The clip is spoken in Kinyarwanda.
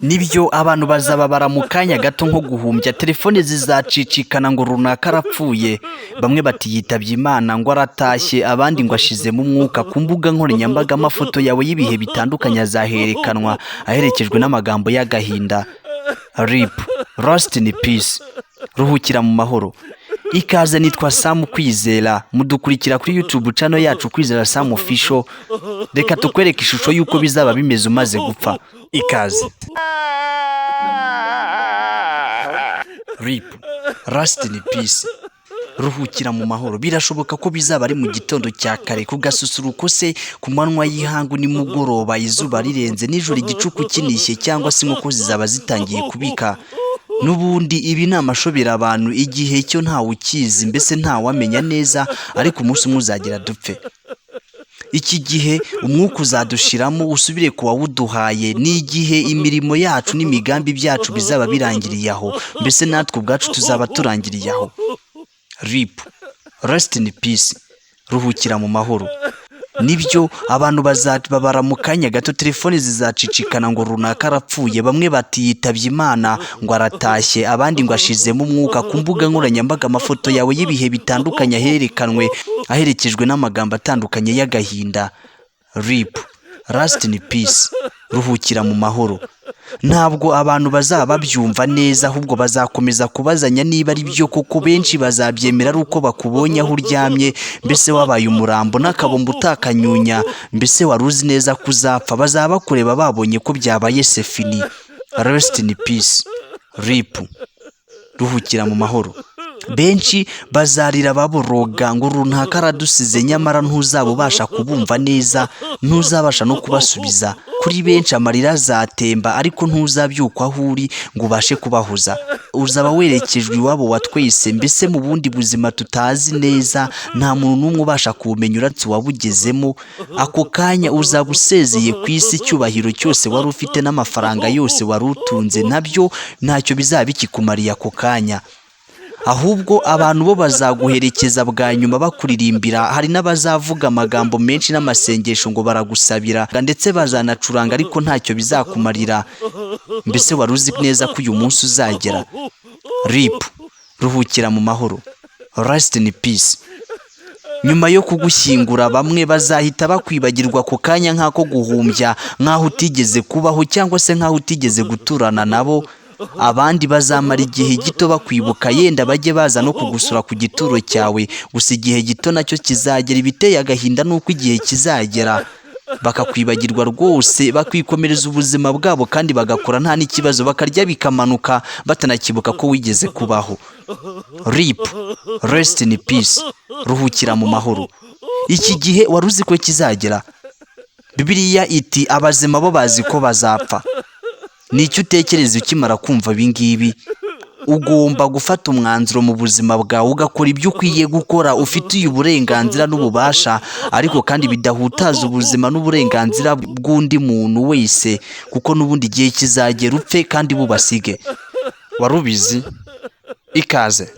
nibyo abantu bazaba mu kanya gato nko guhumbya, telefone zizacicikana ngo runaka arapfuye, bamwe bati yitabye Imana, ngo aratashye, abandi ngo ashizemo umwuka. Ku mbuga nkoranyambaga amafoto yawe y'ibihe bitandukanye azaherekanwa aherekejwe n'amagambo y'agahinda. RIP, Rest in Peace, ruhukira mu mahoro. Ikaze, nitwa Sam Kwizera, mudukurikira kuri YouTube channel yacu Kwizera Sam Official. Reka tukwereke ishusho y'uko bizaba bimeze umaze gupfa. Ikaze. RIP, Rest in Peace, ruhukira mu mahoro. Birashoboka ko bizaba ari mu gitondo cya kare, ku gasusuruko se, ku manywa y'ihangu, nimugoroba izuba rirenze, nijoro igicuku kinishye, cyangwa se inkoko zizaba zitangiye kubika. Nubundi ibi ni amashobera abantu, igihe cyo ntawe ukizi, mbese ntawamenya neza, ariko umunsi umwe uzagira dupfe. Iki gihe umwuka uzadushiramo usubire ku wawuduhaye, ni igihe imirimo yacu n'imigambi byacu bizaba birangiriye aho, mbese natwe ubwacu tuzaba turangiriye aho. RIP, Rest in Peace, ruhukira mu mahoro. Nibyo abantu bazababara mu kanya gato, telefone zizacicikana ngo runaka arapfuye, bamwe bati yitabye Imana, ngo aratashye, abandi ngo ashizemo umwuka. Ku mbuga nkoranyambaga amafoto yawe y'ibihe bitandukanye aherekanwe aherekejwe n'amagambo atandukanye y'agahinda. RIP, Rest in Peace, ruhukira mu mahoro. Ntabwo abantu bazaba babyumva neza, ahubwo bazakomeza kubazanya niba ari byo koko. Benshi bazabyemera ari uko bakubonye aho uryamye, mbese wabaye umurambo n'akabombo utakanyunya, mbese wari uzi neza ko uzapfa. Bazaba bakureba babonye ko byabaye sefini. Rest in Peace, RIP, ruhukira mu mahoro. Benshi bazarira baboroga ngo runaka aradusize, nyamara ntuzaba ubasha kubumva neza, ntuzabasha no kubasubiza. Kuri benshi amarira azatemba, ariko ntuzabyuka aho uri ngo ubashe kubahoza. Uzaba werekejwe iwabo wa twese, mbese mu bundi buzima tutazi neza, nta muntu n'umwe ubasha kuwumenya uretse uwabugezemo. Ako kanya uzaba usezeye ku isi, icyubahiro cyose wari ufite n'amafaranga yose wari utunze, nabyo ntacyo bizaba bikikumariye ako kanya. Ahubwo abantu bo bazaguherekeza bwa nyuma bakuririmbira. Hari n'abazavuga amagambo menshi n'amasengesho ngo baragusabira, ndetse bazanacuranga, ariko ntacyo bizakumarira. Mbese wari uzi neza ko uyu munsi uzagera. RIP, ruhukira mu mahoro. Rest in Peace. Nyuma yo kugushyingura, bamwe bazahita bakwibagirwa ako kanya nk'ako guhumbya, nk'aho utigeze kubaho, cyangwa se nk'aho utigeze guturana nabo. Abandi bazamara igihe gito bakwibuka, yenda bajye baza no kugusura ku gituro cyawe, gusa igihe gito nacyo kizagera. Ibiteye agahinda nuko igihe kizagera bakakwibagirwa rwose, bakikomereza ubuzima bwabo kandi bagakora nta n'ikibazo, bakarya bikamanuka batanakibuka ko wigeze kubaho. RIP, Rest in Peace, ruhukira mu mahoro. Iki gihe wari uzi ko kizagera? Bibiliya iti abazima bo bazi ko bazapfa. Nicyo utekereza ukimara kumva ibingibi? Ugomba gufata umwanzuro mu buzima bwawe, ugakora ibyo ukwiye gukora, ufitiye uburenganzira n'ububasha, ariko kandi bidahutaza ubuzima n'uburenganzira bw'undi muntu wese, kuko n'ubundi igihe kizagera upfe kandi bubasige. Warubizi? Ikaze.